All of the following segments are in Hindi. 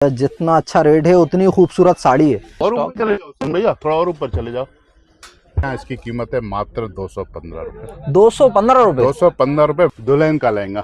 जितना अच्छा रेट है उतनी खूबसूरत साड़ी है। और ऊपर चले जाओ भैया, थोड़ा और ऊपर चले जाओ। यहाँ इसकी कीमत है मात्र 215 रुपए। 215 रुपए? 215 रुपए दुल्हन का लहंगा,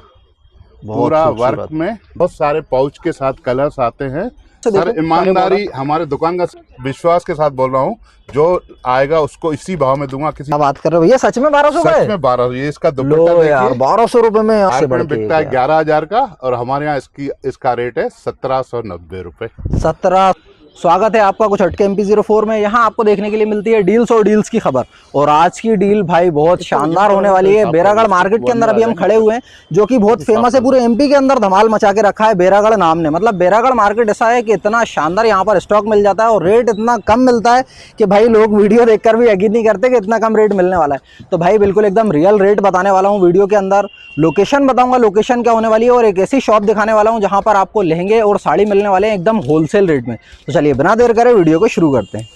पूरा वर्क में बहुत सारे पाउच के साथ कलर्स आते हैं। सर ईमानदारी हमारे दुकान का विश्वास के साथ बोल रहा हूँ, जो आएगा उसको इसी भाव में दूंगा। किसी बात कर रहे हो भैया? सच में 1200? सच में 1200। ये इसका दुपट्टा यार 1200 रुपए में आपसे बढ़ के बिकता है 11,000 का, और हमारे यहाँ इसका रेट है 1790 रुपए। 17। स्वागत है आपका कुछ हटके MP04 में। यहाँ आपको देखने के लिए मिलती है डील्स और डील्स की खबर। और आज की डील भाई बहुत शानदार होने वाली है। बेरागढ़ मार्केट के अंदर अभी हम खड़े हुए हैं, जो कि बहुत फेमस है, पूरे MP के अंदर धमाल मचा के रखा है बेरागढ़ नाम ने। मतलब बेरागढ़ मार्केट ऐसा है कि इतना शानदार यहाँ पर स्टॉक मिल जाता है और रेट इतना कम मिलता है कि भाई लोग वीडियो देखकर भी यकीन नहीं करते कि इतना कम रेट मिलने वाला है। तो भाई बिल्कुल एकदम रियल रेट बताने वाला हूँ वीडियो के अंदर। लोकेशन बताऊंगा लोकेशन क्या होने वाली है, और एक ऐसी शॉप दिखाने वाला हूँ जहाँ पर आपको लहंगे और साड़ी मिलने वाले हैं एकदम होलसेल रेट में। तो चलिए बिना देर करे वीडियो को शुरू करते हैं।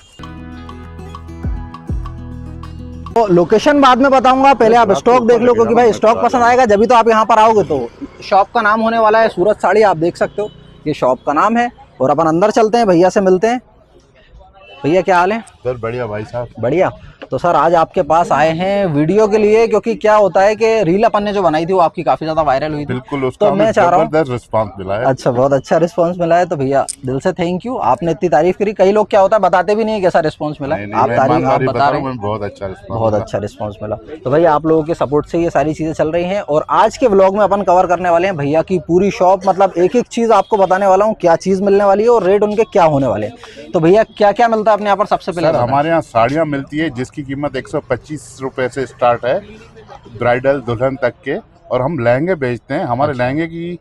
तो लोकेशन बाद में बताऊंगा, पहले आप स्टॉक देख लो, क्योंकि भाई स्टॉक पसंद आएगा जब भी तो आप यहाँ पर आओगे। तो शॉप का नाम होने वाला है सूरत साड़ी, आप देख सकते हो ये शॉप का नाम है। और अपन अंदर चलते हैं, भैया से मिलते हैं। भैया क्या हाल है? सर बढ़िया भाई साहब, बढ़िया। तो सर आज आपके पास आए हैं वीडियो के लिए, क्योंकि क्या होता है कि रील अपन ने जो बनाई थी वो आपकी काफी ज्यादा वायरल हुई थी। बिल्कुल, उसका तो मैं चाह रहा हूँ रिस्पांस मिला है। अच्छा, बहुत अच्छा रिस्पांस मिला है। तो भैया दिल से थैंक यू, आपने इतनी तारीफ करी। कई लोग क्या होता है बताते भी नहीं कैसा रिस्पांस मिला। आप बता रहे हैं बहुत अच्छा रिस्पांस, बहुत अच्छा रिस्पांस मिला। तो भैया आप लोगों के सपोर्ट से ये सारी चीजें चल रही हैं। और आज के व्लॉग में अपन कवर करने वाले हैं भैया की पूरी शॉप, मतलब एक एक चीज आपको बताने वाला हूँ, क्या चीज मिलने वाली है और रेट उनके क्या होने वाले हैं। तो भैया क्या क्या मिलता है अपने यहाँ पर? सबसे पहले हमारे यहाँ साड़ियाँ मिलती है जिसकी कीमत 125 रुपए से स्टार्ट है, ब्राइडल दुल्हन तक के। और हम लहंगे बेचते हैं। हमारे लहंगे की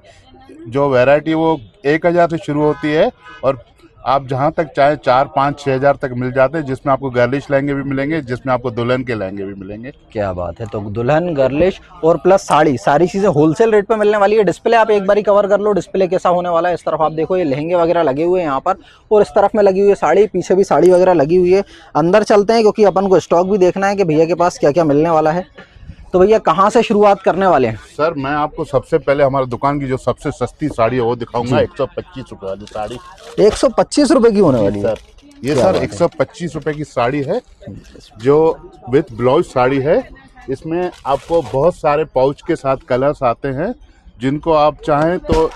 जो वैरायटी वो 1000 से शुरू होती है, और आप जहाँ तक चाहे 4, 5, 6 हज़ार तक मिल जाते हैं, जिसमें आपको गर्लिश लहंगे भी मिलेंगे, जिसमें आपको दुल्हन के लहंगे भी मिलेंगे। क्या बात है। तो दुल्हन, गर्लिश और प्लस साड़ी, सारी चीजें होलसेल रेट पे मिलने वाली है। डिस्प्ले आप एक बारी कवर कर लो, डिस्प्ले कैसा होने वाला है। इस तरफ आप देखो ये लहंगे वगैरह लगे हुए हैं यहाँ पर, और इस तरफ में लगी हुई है साड़ी, पीछे भी साड़ी वगैरह लगी हुई है। अंदर चलते हैं क्योंकि अपन को स्टॉक भी देखना है कि भैया के पास क्या क्या मिलने वाला है। तो भैया कहाँ से शुरुआत करने वाले हैं? सर मैं आपको सबसे पहले हमारे दुकान की जो सबसे सस्ती साड़ी है वो दिखाऊंगा। 125 रुपए वाली साड़ी 125 रुपए की होने वाली है सर। ये सर 125 रुपए की साड़ी है, जो विथ ब्लाउज साड़ी है। इसमें आपको बहुत सारे पाउच के साथ कलर्स आते हैं, जिनको आप चाहें तो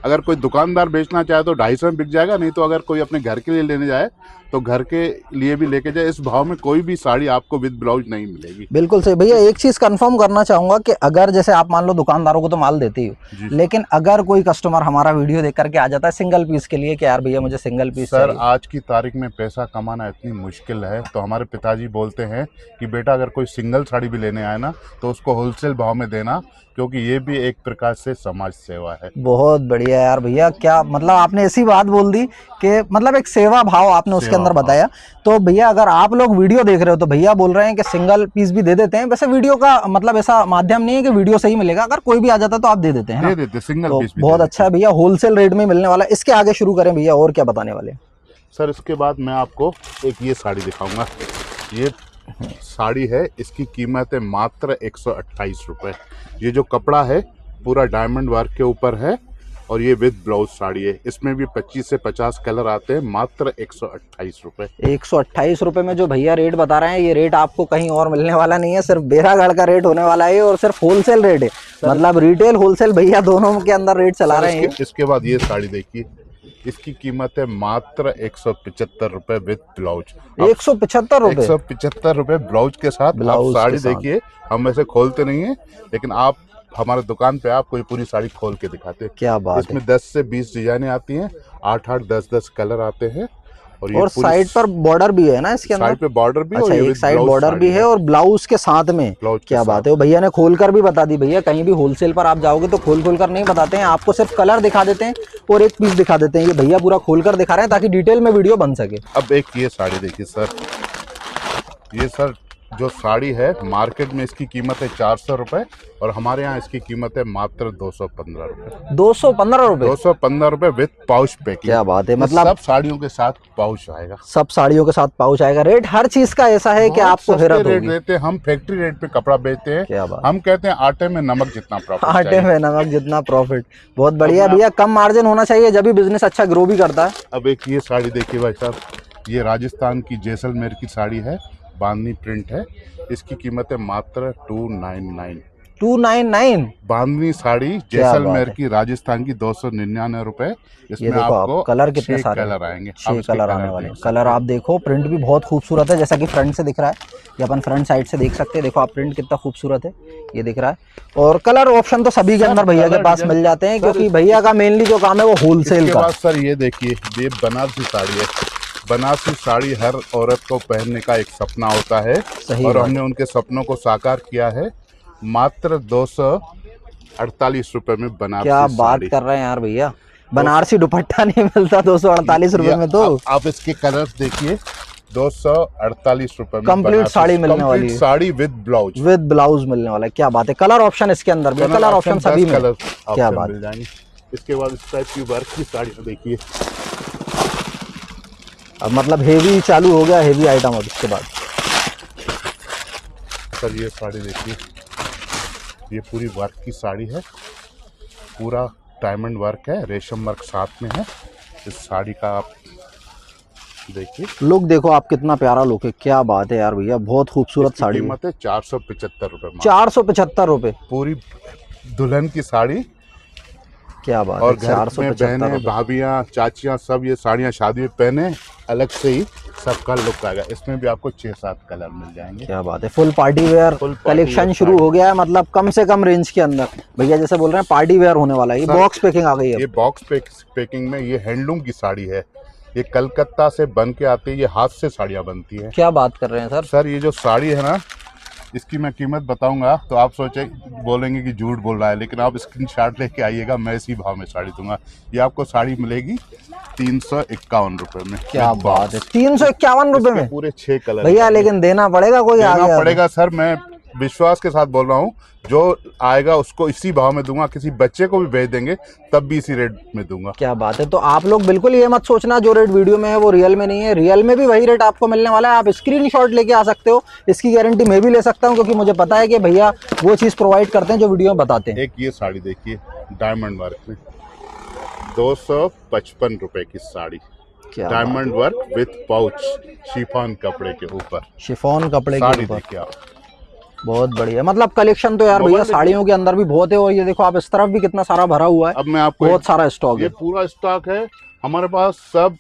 अगर कोई दुकानदार बेचना चाहे तो 250 में बिक जाएगा, नहीं तो अगर कोई अपने घर के लिए लेने जाए तो घर के लिए भी लेके जाए। इस भाव में कोई भी साड़ी आपको विद ब्लाउज नहीं मिलेगी। बिल्कुल सही। भैया एक चीज कंफर्म करना चाहूंगा कि अगर जैसे आप मान लो दुकानदारों को तो माल देते ही हो, लेकिन अगर कोई कस्टमर हमारा वीडियो देख करके आ जाता है सिंगल पीस के लिए कि यार भैया मुझे सिंगल पीस सर आज की तारीख में पैसा कमाना इतनी मुश्किल है, तो हमारे पिताजी बोलते हैं कि बेटा अगर कोई सिंगल साड़ी भी लेने आए ना तो उसको होलसेल भाव में देना, क्योंकि ये भी एक प्रकार से समाज सेवा है। बहुत बढ़िया यार भैया, क्या मतलब आपने ऐसी बात बोल दी कि मतलब एक सेवा भाव आपने उसके अंदर बताया। तो भैया अगर आप लोग वीडियो देख रहे हो तो भैया बोल रहे हैं कि सिंगल पीस भी दे देते हैं। वैसे वीडियो का मतलब ऐसा माध्यम नहीं है कि वीडियो से ही मिलेगा, अगर कोई भी आ जाता है तो आप दे देते हैं ना? दे देते सिंगल तो पीस भी। बहुत अच्छा है भैया, होलसेल रेट में मिलने वाला है। इसके आगे शुरू करें भैया, और क्या बताने वाले? सर इसके बाद मैं आपको एक ये साड़ी दिखाऊंगा। ये साड़ी है, इसकी कीमत है मात्र 128 रुपए। ये जो कपड़ा है पूरा डायमंड वर्क के ऊपर है, और ये विद ब्लाउज साड़ी है। इसमें भी 25 से 50 कलर आते हैं। मात्र 128 रुपए। 128 रुपए में जो भैया रेट बता रहे हैं, ये रेट आपको कहीं और मिलने वाला नहीं है, सिर्फ बेरागढ़ का रेट होने वाला है, और सिर्फ होलसेल रेट है। मतलब रिटेल होलसेल भैया दोनों के अंदर रेट चला रहे हैं। इसके बाद ये साड़ी देखिए, इसकी कीमत है मात्र 175 रुपए विद ब्लाउज। 175 रुपए? 175 रुपए ब्लाउज के साथ। आप साड़ी देखिए, हम ऐसे खोलते नहीं है, लेकिन आप हमारे दुकान पे आपको ये पूरी साड़ी खोल के दिखाते हैं। क्या बात इसमें 10 से 20 डिजाइनें आती हैं, 8-8, 10-10 कलर आते हैं। और साइड पर बॉर्डर भी है ना इसके अंदर? साइड पे बॉर्डर भी। अच्छा, एक साइड बॉर्डर भी है और ब्लाउज के साथ में। क्या बात है। वो भैया ने खोल कर भी बता दी। भैया कहीं भी होलसेल पर आप जाओगे तो खोल कर नहीं बताते हैं, आपको सिर्फ कलर दिखा देते हैं और एक पीस दिखा देते हैं। ये भैया पूरा खोल कर दिखा रहे हैं ताकि डिटेल में वीडियो बन सके। अब एक ये साड़ी देखिए सर, ये सर जो साड़ी है मार्केट में इसकी कीमत है 400 रुपए और हमारे यहाँ इसकी कीमत है मात्र 215 रुपए। 215 रुपए? 215 रुपए विद पाउच पैकिंग। क्या बात है, मतलब सब साड़ियों के साथ पाउच आएगा। सब साड़ियों के साथ पाउच आएगा। रेट हर चीज का ऐसा है कि आपको हैरत रेट होगी। देते हैं हम, फैक्ट्री रेट पे कपड़ा बेचते हैं। क्या बात, हम कहते हैं आटे में नमक जितना प्रॉफिट। आटे में नमक जितना प्रॉफिट। बहुत बढ़िया भैया, कम मार्जिन होना चाहिए जब भी बिजनेस अच्छा ग्रो भी करता है। अब एक ये साड़ी देखिए भाई साहब, ये राजस्थान की जैसलमेर की साड़ी है, बांधनी प्रिंट है। इसकी कीमत है मात्र 299। 299 बांधनी साड़ी जैसलमेर की, राजस्थान की, 299 रुपए। इसमें आपको कलर कितने सारे कलर आएंगे, 6 कलर आने वाले। कलर आप देखो, प्रिंट भी बहुत खूबसूरत है, जैसा कि फ्रंट से दिख रहा है। ये अपन फ्रंट साइड से देख सकते हैं। देखो आप, प्रिंट कितना खूबसूरत है, ये दिख रहा है। और कलर ऑप्शन तो सभी के अंदर भैया के पास मिल जाते हैं, क्योंकि भैया का मेनली जो काम है वो होलसेल का। सर ये देखिए, ये बनारसी साड़ी है। बनारसी साड़ी हर औरत को पहनने का एक सपना होता है और हमने उनके सपनों को साकार किया है मात्र 248 रुपए में बनारसी। क्या बात कर रहे हैं यार भैया, बनारसी दुपट्टा नहीं मिलता 248 रुपए में। तो आप इसके कलर्स देखिए, 248 रुपए में कंप्लीट साड़ी मिलने वाली है। साड़ी विद ब्लाउज मिलने वाला है। क्या बात है, कलर ऑप्शन इसके अंदर भी, कलर ऑप्शन सभी में। क्या बात मिल जाएंगे। इसके बाद इस टाइप की वर्क की साड़ी देखिए, अब मतलब हेवी चालू हो गया, हेवी आइटम। अब इसके बाद सर ये साड़ी देखिए, ये पूरी वर्क की साड़ी है, पूरा डायमंड वर्क है, रेशम वर्क साथ में है। इस साड़ी का आप देखिए, लुक देखो आप, कितना प्यारा लुक है। क्या बात है यार भैया, बहुत खूबसूरत साड़ी। कीमत है 475 रुपए। 475 रुपए पूरी दुल्हन की साड़ी। क्या बात और है, 475 बहनें, भाभियाँ, चाचियाँ सब ये साड़ियाँ शादी में पहने, अलग से ही सबका लुक आएगा। इसमें भी आपको 6-7 कलर मिल जाएंगे। क्या बात है, फुल पार्टी वेयर कलेक्शन शुरू हो गया है, मतलब कम से कम रेंज के अंदर। भैया जैसे बोल रहे हैं पार्टी वेयर होने वाला है। ये बॉक्स पैकिंग आ गई है। ये बॉक्स पैकिंग में, ये हैंडलूम की साड़ी है, ये कलकत्ता से बन के आती है, ये हाथ से साड़ियाँ बनती है। क्या बात कर रहे हैं सर। सर ये जो साड़ी है ना, इसकी मैं कीमत बताऊंगा तो आप बोलेंगे कि झूठ बोल रहा है, लेकिन आप स्क्रीनशॉट लेके आइएगा, मैं इसी भाव में साड़ी दूंगा। ये आपको साड़ी मिलेगी 351 रुपए में। क्या बात है, 351 रुपए में पूरे 6 कलर भैया, लेकिन देना पड़ेगा, कोई देना पड़ेगा सर। मैं विश्वास के साथ बोल रहा हूँ, जो आएगा उसको इसी भाव में दूंगा। किसी बच्चे को भी भेज देंगे तब भी इसी रेट में दूंगा। क्या बात है। तो आप लोग बिल्कुल ये मत सोचना जो रेट वीडियो में है वो रियल में नहीं है। रियल में भी वही रेट आपको मिलने वाला है। आप स्क्रीनशॉट लेके आ सकते हो, इसकी गारंटी मैं भी ले सकता हूँ, क्योंकि मुझे पता है कि भैया वो चीज प्रोवाइड करते हैं जो वीडियो में बताते हैं। एक ये साड़ी देखिए, डायमंड वर्क में, 255 रुपए की sari. Diamond work with pouch, chiffon कपड़े के ऊपर, शिफॉन कपड़े साड़ी के ऊपर। देखिए आप, बहुत बढ़िया। मतलब कलेक्शन तो यार भैया साड़ियों के अंदर भी बहुत है। और ये देखो आप, इस तरफ भी कितना सारा भरा हुआ है। अब मैं आपको बहुत सारा स्टॉक है। ये पूरा स्टॉक है हमारे पास सब।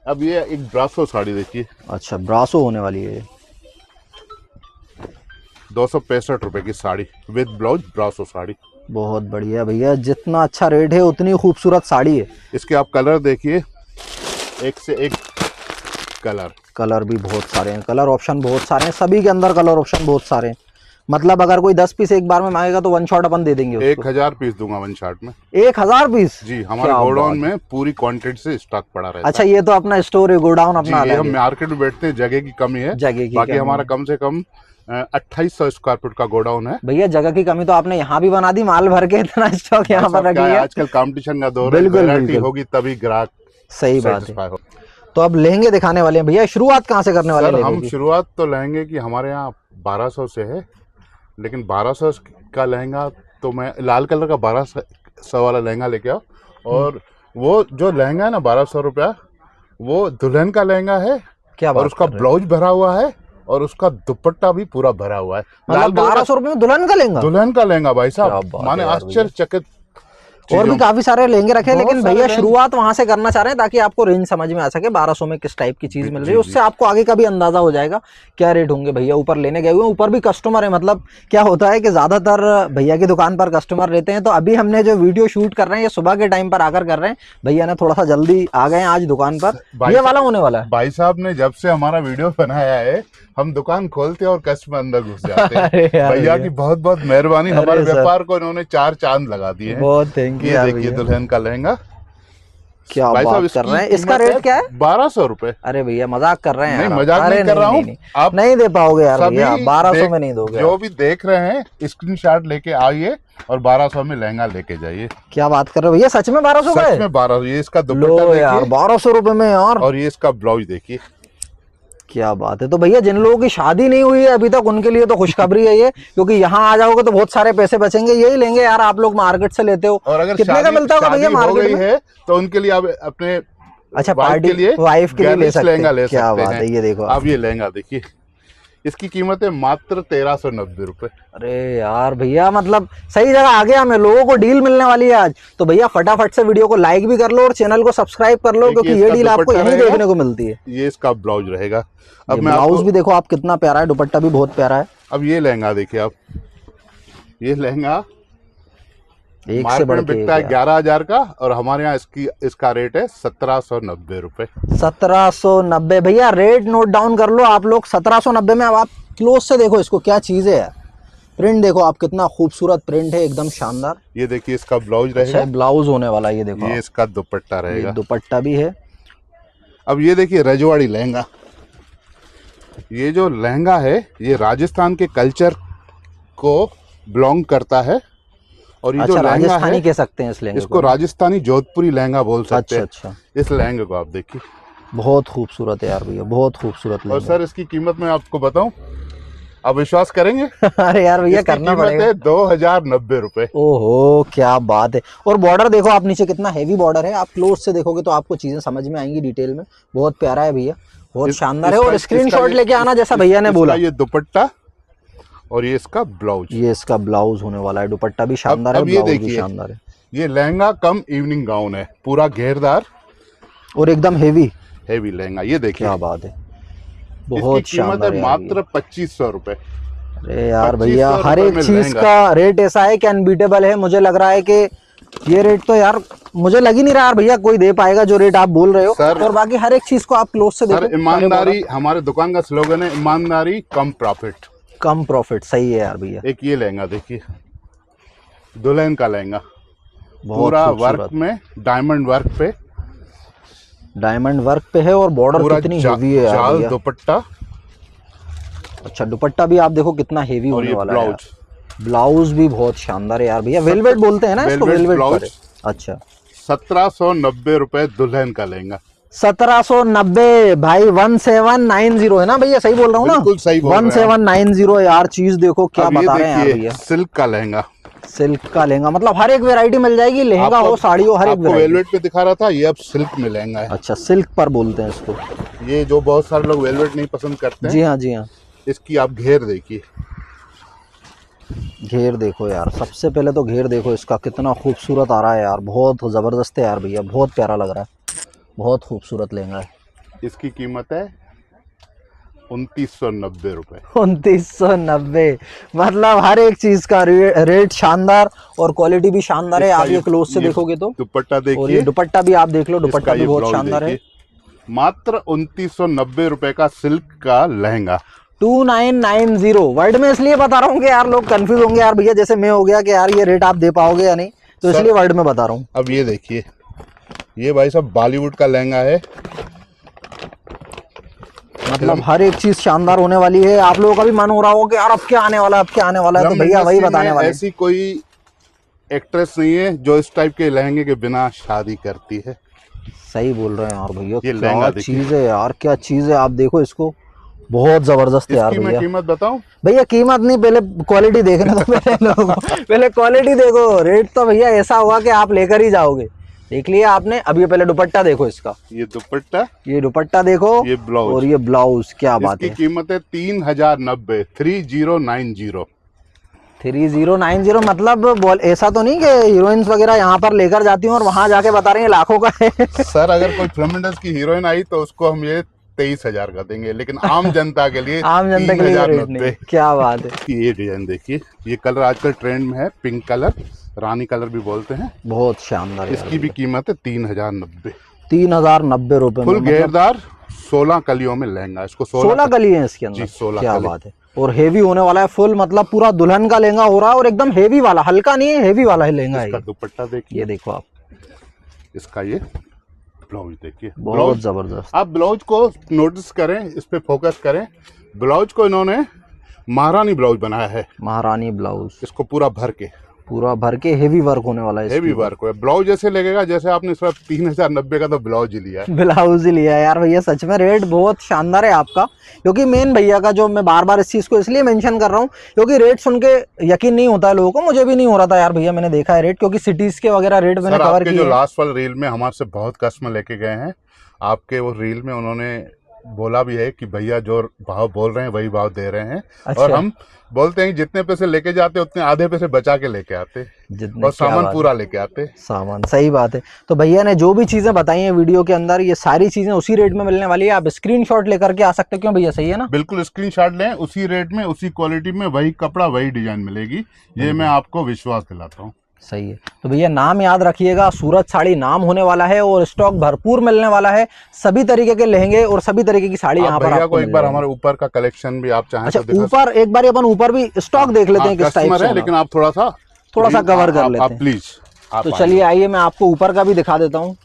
अब ये एक ब्रासो साड़ी देखिए। अच्छा, ब्रासो होने वाली है। 265 रुपए की साड़ी विद ब्लाउज, ब्रासो साड़ी। बहुत बढ़िया भैया, जितना अच्छा रेट है उतनी खूबसूरत साड़ी है। इसके आप कलर देखिए, एक से एक कलर भी बहुत सारे हैं, कलर ऑप्शन बहुत सारे हैं, सभी के अंदर कलर ऑप्शन बहुत सारे हैं। मतलब अगर कोई 10 पीस एक बार में मांगेगा तो वन शॉट अपन दे देंगे उसको। 1000 पीस दूंगा वन शॉट में। 1000 पीस? जी, हमारे गोडाउन में पूरी क्वांटिटी से स्टॉक पड़ा रहता है। अच्छा, ये तो अपना स्टोर है, गोडाउन अपना अलग है। हम मार्केट में बैठते हैं, जगह की कमी है, बाकी हमारा कम से कम 2800 स्क्वायर फीट का गोडाउन है। भैया जगह की कमी तो आपने यहाँ भी बना दी, माल भर के इतना स्टॉक यहाँ पर रखी है। आजकल कंपटीशन का दौर है, वैरायटी होगी तभी ग्राहक। सही बात है। तो अब लहंगे दिखाने वाले हैं भैया, शुरुआत कहाँ से करने वाले हैं? हम शुरुआत तो लहंगे की हमारे यहाँ 1200 से है, लेकिन 1200 का लहंगा तो मैं लाल कलर का 1200 वाला लहंगा लेके आओ। और वो जो लहंगा है ना 1200 रुपया, वो दुल्हन का लहंगा है। क्या बात, और उसका ब्लाउज भरा हुआ है और उसका दुपट्टा भी पूरा भरा हुआ है। मतलब 1200 रुपए में दुल्हन का लहंगा? दुल्हन का लहंगा भाई साहब, माने आश्चर्यचकित। और भी काफी सारे लहंगे रखे, लेकिन भैया शुरुआत वहां से करना चाह रहे हैं ताकि आपको रेंज समझ में आ सके 1200 में किस टाइप की चीज मिल रही है। उससे आपको आगे का भी अंदाजा हो जाएगा क्या रेट होंगे। भैया ऊपर लेने गए हुए हैं, ऊपर भी कस्टमर है। मतलब क्या होता है कि ज्यादातर भैया की दुकान पर कस्टमर रहते हैं, तो अभी हमने जो वीडियो शूट कर रहे हैं ये सुबह के टाइम पर आकर कर रहे हैं। भैया ने थोड़ा सा जल्दी आ गए आज दुकान पर, ये वाला होने वाला है। भाई साहब ने जब से हमारा वीडियो बनाया है, हम दुकान खोलते हैं और कस्टमर अंदर घुस जाते हैं। भैया की बहुत बहुत मेहरबानी, हमारे व्यापार को इन्होंने 4 चांद लगा दिए हैं। बहुत थैंक यू। देखिए दुल्हन का लहंगा, क्या भाई साहब, बात कर इसकी रहे हैं, इसका कीमत रेट क्या है? 1200 रुपए। अरे भैया मजाक कर रहे हैं नहीं, यार आप। मजाक अरे नहीं कर रहा हूँ। आप नहीं दे पाओगे यार भैया, सभी 1200 में नहीं दोगे जो आप। भी देख रहे हैं स्क्रीनशॉट लेके आइए और 1200 में लहंगा लेके जाइए। क्या बात कर रहे हो भैया, सच में 1200 का सच है? में 1200। ये इसका लो दुपट्टा यार, देखिए 1200 रुपए में यार, और ये इसका ब्लाउज देखिए। क्या बात है। तो भैया जिन लोगों की शादी नहीं हुई है अभी तक, उनके लिए तो खुशखबरी है ये, क्योंकि यहाँ आ जाओगे तो बहुत सारे पैसे बचेंगे। यही लेंगे यार, आप लोग मार्केट से लेते हो। और अगर कितने का मिलता होगा भैया हो मार्केट गई में? है तो उनके लिए आप अपने अच्छा, वाइफ पार्टी के लिए वाइफ के लिए ले गर्लिश सकते लहंगा हैं। ले क्या सकते बात हैं। है, ये देखो आप ये लहंगा देखिए, इसकी कीमत है मात्र 1390 रुपए। अरे यार भैया, मतलब सही जगह आ गया, हमें लोगों को डील मिलने वाली है आज। तो भैया फटाफट से वीडियो को लाइक भी कर लो और चैनल को सब्सक्राइब कर लो, क्योंकि ये डील आपको यहीं देखने को मिलती है। ये इसका ब्लाउज रहेगा। अब मैं ब्लाउज आपको भी देखो आप कितना प्यारा है, दुपट्टा भी बहुत प्यारा है। अब ये लहंगा देखिए आप। ये लहंगा एक से मार्केट बढ़ में के बिकता है एक 11,000 का और हमारे यहाँ इसका रेट है 1790 रुपए। 1790 भैया, रेट नोट डाउन कर लो आप लोग, 1790 में। अब आप क्लोज से देखो इसको, क्या चीज है यार। प्रिंट देखो आप, कितना खूबसूरत प्रिंट है, एकदम शानदार। ये देखिए इसका ब्लाउज अच्छा, रहेगा। ब्लाउज होने वाला है ये देखो ये आप। इसका दुपट्टा रहेगा। ये दुपट्टा भी है। अब ये देखिए रजवाड़ी लहंगा। ये जो लहंगा है ये राजस्थान के कल्चर को बिलोंग करता है। और ये अच्छा, जो लहंगा राजस्थानी है कह सकते हैं इस लहंगे इसको राजस्थानी जोधपुरी लहंगा बोल सकते हैं। अच्छा, इस लहंगे को आप देखिए, बहुत खूबसूरत है यार भैया, बहुत खूबसूरत और लहंगा। सर इसकी कीमत मैं आपको बताऊं, आप विश्वास करेंगे? अरे यार भैया, इसकी करना कीमत पड़ेगा। है 2090 रुपए। ओहो, क्या बात है। और बॉर्डर देखो आप नीचे, कितना हेवी बॉर्डर है। आप क्लोज से देखोगे तो आपको चीजें समझ में आएंगी डिटेल में। बहुत प्यारा है भैया, बहुत शानदार है। और स्क्रीनशॉट लेके आना जैसा भैया ने बोला। ये दुपट्टा और ये इसका ब्लाउज। ये इसका ब्लाउज होने वाला है। दुपट्टा भी शानदार है, अब ये ब्लाउज भी देखिए, शानदार है। ये लहंगा कम इवनिंग गाउन है, पूरा घेरदार और एकदम हेवी लहंगा। ये देखिए, क्या बात है, बहुत इसकी कीमत शानदार है है मात्र 2500 रुपए। अरे यार 2500 भैया, हर रुपए एक में चीज लहंगा। का रेट ऐसा है कि अनबीटेबल है। मुझे लग रहा है कि ये रेट तो यार, मुझे लग ही नहीं रहा यार भैया कोई दे पाएगा जो रेट आप बोल रहे हो। सर, और बाकी हर एक चीज को आप क्लोज से देखो। सर ईमानदारी, हमारे दुकान का स्लोगन है ईमानदारी कम प्रॉफिट। कम प्रॉफिट, सही है यार भैया। एक ये लहंगा देखिए, दुल्हन का लहंगा, बहुत पूरा खूबसूरत। वर्क में, डायमंड वर्क पे, डायमंड वर्क पे है। और बॉर्डर पूरा कितनी हेवी है यार जाल भैया। दुपट्टा अच्छा, दुपट्टा भी आप देखो कितना हेवी और होने ये वाला है यार। ब्लाउज। ब्लाउज भी बहुत शानदार है यार भैया। वेलवेट बोलते हैं ना इसको, वेलवेट वेलवेट ब्लाउज। पर। अच्छा, 1790 रुपए दुल्हन का लहंगा। 1790 भाई, 1790 है ना भैया, सही बोल रहा हूँ ना? बिल्कुल सही बोल रहे हैं आप। 1790 यार। चीज देखो क्या अब ये बता रहे हैं यार देखिए, भैया। सिल्क का लहंगा। सिल्क का लहंगा, मतलब हर एक वैरायटी मिल जाएगी, लहंगा हो साड़ी हो, हर एक आपको वैरायटी। वेलवेट पे दिखा रहा था, ये अब सिल्क में लहंगा है। अच्छा, सिल्क पर बोलते हैं इसको। ये जो बहुत सारे लोग वेलवेट नहीं पसंद करते जी हैं, हाँ, जी हाँ। इसकी आप घेर देखिए। घेर देखो यार, सबसे पहले तो घेर देखो इसका, कितना खूबसूरत आ रहा है यार। बहुत जबरदस्त है यार भैया, बहुत प्यारा लग रहा है, बहुत खूबसूरत लहंगा है। इसकी कीमत है 2990 रुपए। 2990, मतलब हर एक चीज का रेट शानदार और क्वालिटी भी शानदार है। इसका आप ये क्लोज से ये देखोगे तो। दुपट्टा और ये देखिए, दुपट्टा भी आप देख लो, दुपट्टा इसका भी ये बहुत ब्लाउज शानदार है। देखिए। मात्र 2990 रुपए का सिल्क का लहंगा। 2990 वर्ड में इसलिए बता रहा हूँ कि यार लोग कंफ्यूज होंगे यार भैया, जैसे मैं हो गया कि यार ये रेट आप दे पाओगे या नहीं, तो इसलिए वर्ड में बता रहा हूँ। अब ये देखिए, ये भाई साहब बॉलीवुड का लहंगा है। मतलब हर एक चीज शानदार होने वाली है। आप लोगों का भी मन हो रहा होगा कि यार अब क्या आने वाला है, अब क्या आने वाला है, तो भैया वही बताने वाले हैं। ऐसी कोई एक्ट्रेस नहीं है जो इस टाइप के लहंगे के बिना शादी करती है। सही बोल रहे हैं यार भैया, ये लहंगा क्या देखिए। चीज है यार, क्या चीज है। आप देखो इसको, बहुत जबरदस्त है यार इसकी मैं भैया। कीमत बताऊं? भैया कीमत नहीं, पहले क्वालिटी देखना तो पहले लोगों को, पहले क्वालिटी देखो। रेट तो भैया ऐसा होगा कि आप लेकर ही जाओगे। देख लिया आपने। अब ये पहले दुपट्टा देखो इसका, ये दुपट्टा, ये दुपट्टा देखो, ये ब्लाउज और ये ब्लाउज। क्या बात इसकी है। कीमत है 3090, 3090। 3090 मतलब ऐसा तो नहीं कि हीरोइंस वगैरह यहाँ पर लेकर जाती हूँ और वहां जाके बता रही है लाखों का है। सर अगर कोई फिल्म इंडस्ट्री की हीरोइन आई तो उसको हम ये 23,000 का देंगे, लेकिन आम जनता के लिए आम जनता के लिए रेट 3090। नहीं। क्या बात है। ये डिजाइन देखिए, ये कलर आजकल ट्रेंड में है, पिंक कलर, रानी कलर भी बोलते हैं। बहुत शानदार। इसकी भी कीमत है 3090। 3090 रुपए फुल में। घेरदार 16 कलियों में लहंगा। इसको 16 कली है इसके अंदर। जी, 16 क्या कली। बात है। और हेवी होने वाला है फुल, मतलब पूरा दुल्हन का लहंगा हो रहा है। और एकदम हेवी वाला, हल्का नहीं है, हेवी वाला है लहंगा है इसका ये। दुपट्टा देखिए, ये देखो आप, इसका ये ब्लाउज देखिए, बहुत जबरदस्त। आप ब्लाउज को नोटिस करें, इस पे फोकस करें। ब्लाउज को इन्होंने महारानी ब्लाउज बनाया है, महारानी ब्लाउज, इसको पूरा भर के हेवी वर्क होने वाला है। हेवी वर्क है। ब्लाउज ऐसे लगेगा जैसे आपने इस वक्त 3090 का तो ब्लाउज ही लिया है। ब्लाउज ही लिया यार भैया, सच में रेट बहुत शानदार है आपका। क्योंकि मेन भैया का जो मैं बार बार इस चीज को इसलिए मेंशन कर रहा हूँ क्योंकि रेट सुन के यकीन नहीं होता है लोगों को, मुझे भी नहीं हो रहा था यार भैया, मैंने देखा है रेट, क्योंकि सिटीज के वगैरह रेट मैंने कवर किए। जो लास्ट वाले रील में हमारे से बहुत कस्टमर लेके गए हैं, आपके वो रील में उन्होंने बोला भी है कि भैया जो भाव बोल रहे हैं वही भाव दे रहे हैं। अच्छा। और हम बोलते हैं जितने पैसे लेके जाते उतने आधे पैसे बचा के लेके आते, और सामान पूरा लेके आते। सामान सही बात है। तो भैया ने जो भी चीजें बताई हैं वीडियो के अंदर, ये सारी चीजें उसी रेट में मिलने वाली है। आप स्क्रीनशॉट लेकर के आ सकते हो, क्यों भैया, सही है ना? बिल्कुल स्क्रीनशॉट लें, उसी रेट में उसी क्वालिटी में वही कपड़ा वही डिजाइन मिलेगी, ये मैं आपको विश्वास दिलाता हूँ। सही है। तो भैया नाम याद रखिएगा, सूरज साड़ी नाम होने वाला है और स्टॉक भरपूर मिलने वाला है। सभी तरीके के लहंगे और सभी तरीके की साड़ी यहाँ पर आपको को एक बार हमारे ऊपर का कलेक्शन भी आप चाहें। अच्छा, ऊपर एक बार अपन ऊपर भी स्टॉक देख लेते हैं किस टाइप से है, लेकिन आप थोड़ा सा कवर कर लेते हैं प्लीज। तो चलिए आइए, मैं आपको ऊपर का भी दिखा देता हूँ।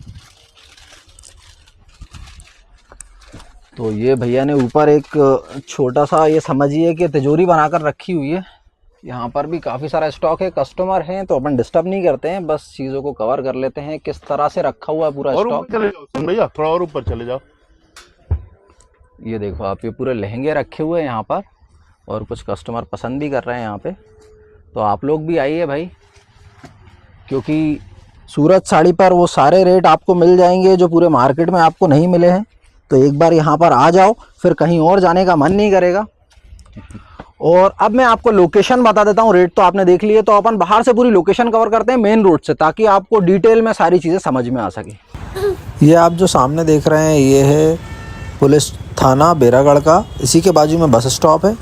तो ये भैया ने ऊपर एक छोटा सा, ये समझिए कि तिजोरी बनाकर रखी हुई है। यहाँ पर भी काफ़ी सारा स्टॉक है, कस्टमर हैं तो अपन डिस्टर्ब नहीं करते हैं, बस चीज़ों को कवर कर लेते हैं किस तरह से रखा हुआ है पूरा स्टॉक। भैया थोड़ा और ऊपर चले जाओ। ये देखो आप, ये पूरे लहंगे रखे हुए हैं यहाँ पर, और कुछ कस्टमर पसंद भी कर रहे हैं यहाँ पे। तो आप लोग भी आइए भाई, क्योंकि सूरज साड़ी पर वो सारे रेट आपको मिल जाएंगे जो पूरे मार्केट में आपको नहीं मिले हैं। तो एक बार यहाँ पर आ जाओ, फिर कहीं और जाने का मन नहीं करेगा। और अब मैं आपको लोकेशन बता देता हूँ, रेट तो आपने देख लिए, तो अपन बाहर से पूरी लोकेशन कवर करते हैं मेन रोड से, ताकि आपको डिटेल में सारी चीज़ें समझ में आ सके। ये आप जो सामने देख रहे हैं ये है पुलिस थाना बेरागढ़ का, इसी के बाजू में बस स्टॉप है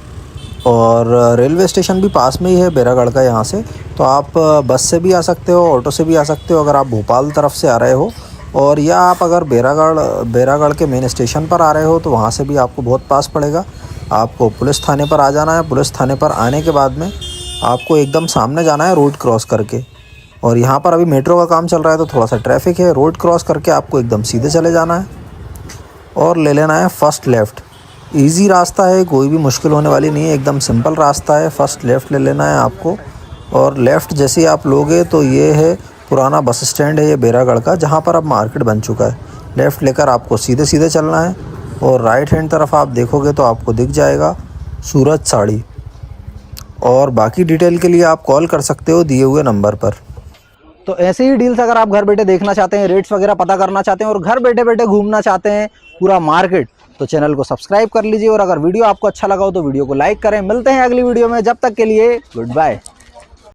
और रेलवे स्टेशन भी पास में ही है बेरागढ़ का यहाँ से। तो आप बस से भी आ सकते हो, ऑटो से भी आ सकते हो अगर आप भोपाल तरफ से आ रहे हो, और या आप अगर बेरागढ़ के मेन स्टेशन पर आ रहे हो तो वहाँ से भी आपको बहुत पास पड़ेगा। आपको पुलिस थाने पर आ जाना है। पुलिस थाने पर आने के बाद में आपको एकदम सामने जाना है रोड क्रॉस करके, और यहाँ पर अभी मेट्रो का काम चल रहा है तो थोड़ा सा ट्रैफिक है। रोड क्रॉस करके आपको एकदम सीधे चले जाना है और ले लेना है फर्स्ट लेफ़्ट। इजी रास्ता है, कोई भी मुश्किल होने वाली नहीं है, एकदम सिंपल रास्ता है। फर्स्ट लेफ़्ट ले लेना है आपको, और लेफ़्ट जैसे ही आप लोगे तो ये है पुराना बस स्टैंड है ये बेरागढ़ का, जहाँ पर अब मार्केट बन चुका है। लेफ़्ट लेकर आपको सीधे सीधे चलना है, और राइट हैंड तरफ आप देखोगे तो आपको दिख जाएगा सूरज साड़ी। और बाकी डिटेल के लिए आप कॉल कर सकते हो दिए हुए नंबर पर। तो ऐसे ही डील्स अगर आप घर बैठे देखना चाहते हैं, रेट्स वगैरह पता करना चाहते हैं और घर बैठे बैठे घूमना चाहते हैं पूरा मार्केट, तो चैनल को सब्सक्राइब कर लीजिए। और अगर वीडियो आपको अच्छा लगा हो तो वीडियो को लाइक करें। मिलते हैं अगली वीडियो में, जब तक के लिए गुड बाय।